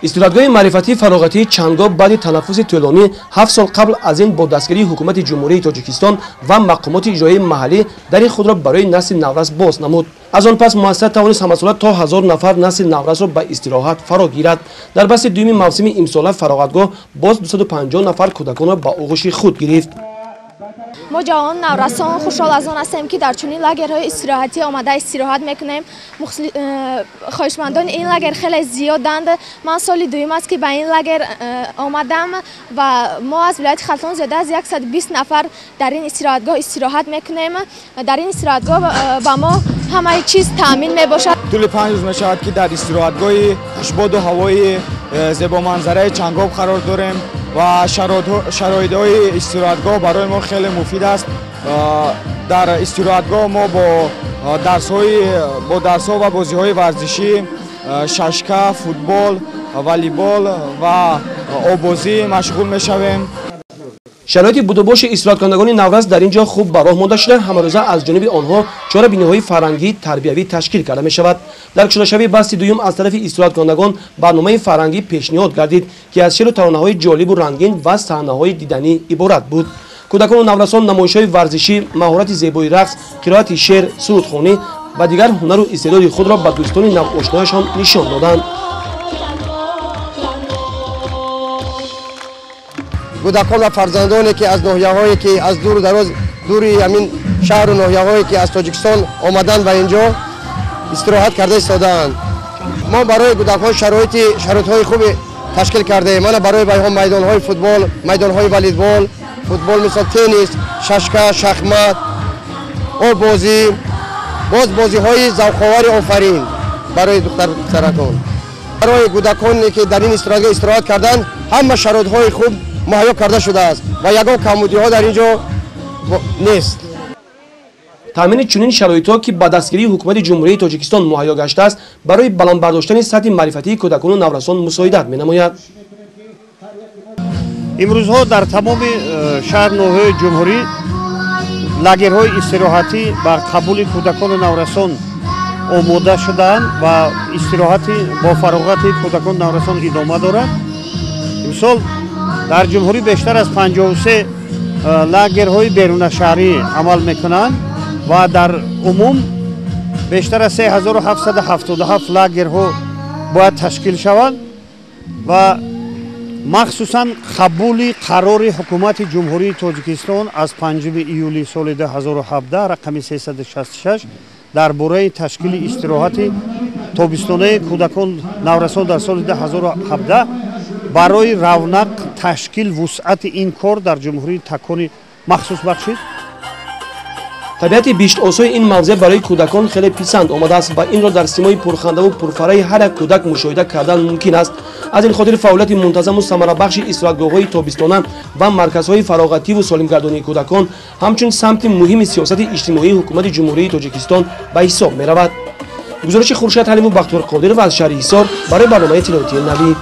استراحتگاه معرفتی فراغتی چنگاب بعد تنفس طولانی 7 سال قبل از این با دستگیری حکومت جمهوری تاجیکستان و مقامات اجرایی محلی در خود را برای نسل نورس باز نمود. از آن پس مؤسسه توانست همسالت تا 1000 نفر نسل نورس را به استراحت فرا گیرد. در بس دوم موسم امسال فراغتگاه باز 250 نفر کودکان را به آغوش خود گرفت. ما جوان نورسان خوشحال از آن هستیم که در چنین لاگرهای استراحتی آمده استراحت میکنیم. خواهشمندان این لاگر خیلی زیادند. من سال دوم است که به این لاگر آمدم و ما از ولایت خلتان زیاده از 120 نفر در این استراحتگاه استراحت میکنیم. در این استراحتگاه با ما همه چیز تامین میباشد. طول 5 روز میشود که در استراحتگاه خوشباد و هوای زیبا منظره چنگاب قرار داریم و شرایط های استراحتگاه برای ما خیلی مفید است. در استراحتگاه ما با درس ها و بازی های ورزشی، ششکه، فوتبال، والیبال و آبازی مشغول میشویم. شرایط بودوباش استراحت کنندگان نورس در اینجا خوب به راه مانده شده. همه روزه از جانب آنها چهاره‌بینی‌های فرهنگی تربیوی تشکیل کرده می شود. در کشورشوی بسط دوم از طرف استراحت کنندگان برنامه فرهنگی پیشنهاد گردید که از شعر و ترانه‌های جالب و رنگین و صحنه‌های دیدنی عبارت بود. کودکان و نورسان نمایش‌های ورزشی، مهارت زیبایی رقص، قرائت شعر، سرودخوانی و دیگر هنر و استعداد خود را به دوستان نوآشنایشان نشان دادند. کودکان و فرزندانی که از ناحیه‌هایی که از دور و دراز دوری همین شهر و ناحیه‌هایی که از تاجیکستان آمدن و اینجا استراحت کرده ایستادند. ما برای کودکان شرایط‌های خوبی تشکیل کرده. من برای بیان میدان‌های فوتبال، میدان‌های والیبال، فوتبال مثل تنیس، ششکه، شахмат، آبازی، بازی‌های ذوق‌آور آفرین برای دختر پسرکان. برای کودکانی که در این استراحتگاه استراحت کردند، همه شرایط‌های خوب مهیا کرده شده است و یگان کمبودی‌ها در اینجا نیست. تامین چنین شرایط‌ها که با دستگیری حکومت جمهوری تاجیکستان مهیا گشته است برای بلند برداشتن سطح معرفتی کودکان و نورسان مساعدت می‌نماید. امروزها در تمام شهر نوحه جمهوری لاگرهای استراحتی بر قبول کودکان و نورسان آماده شدند و استراحتی با فراغت کودکان و نورسان ادامه دارد. امسال در جمهوری بیشتر از 53 لاگرهای بیرون شهری عمل میکنند و در عموم بیشتر از 3777 لاگرها باید تشکیل شوند و مخصوصا قبول قرار حکومت جمهوری تاجیکستان از 5 ایولی سال 2017 رقم 366 درباره تشکیل استراحت تابستانه کودکان نورسان در سال 2017 برای رونق تشکیل وسعت این کار در جمهوری تکان مخصوص بخشید. طبیعت بیشت آسای این موضع برای کودکان خیلی پسند آمده است و این را در سیمای پرخنده و پرفرای هر کودک مشاهده کردن ممکن است. از این خاطر فعالیت منتظم و ثمره بخش استراحتگاه‌های تابستانه و مرکزهای فراغتی و سالمگردانی کودکان همچون سمت مهم سیاست اجتماعی حکومت جمهوری تاجیکستان به حساب می‌رود. گزارش خورشید حلیم و بختیار قادر و از شهر حصار برای برنامه اطلاعاتی نوید.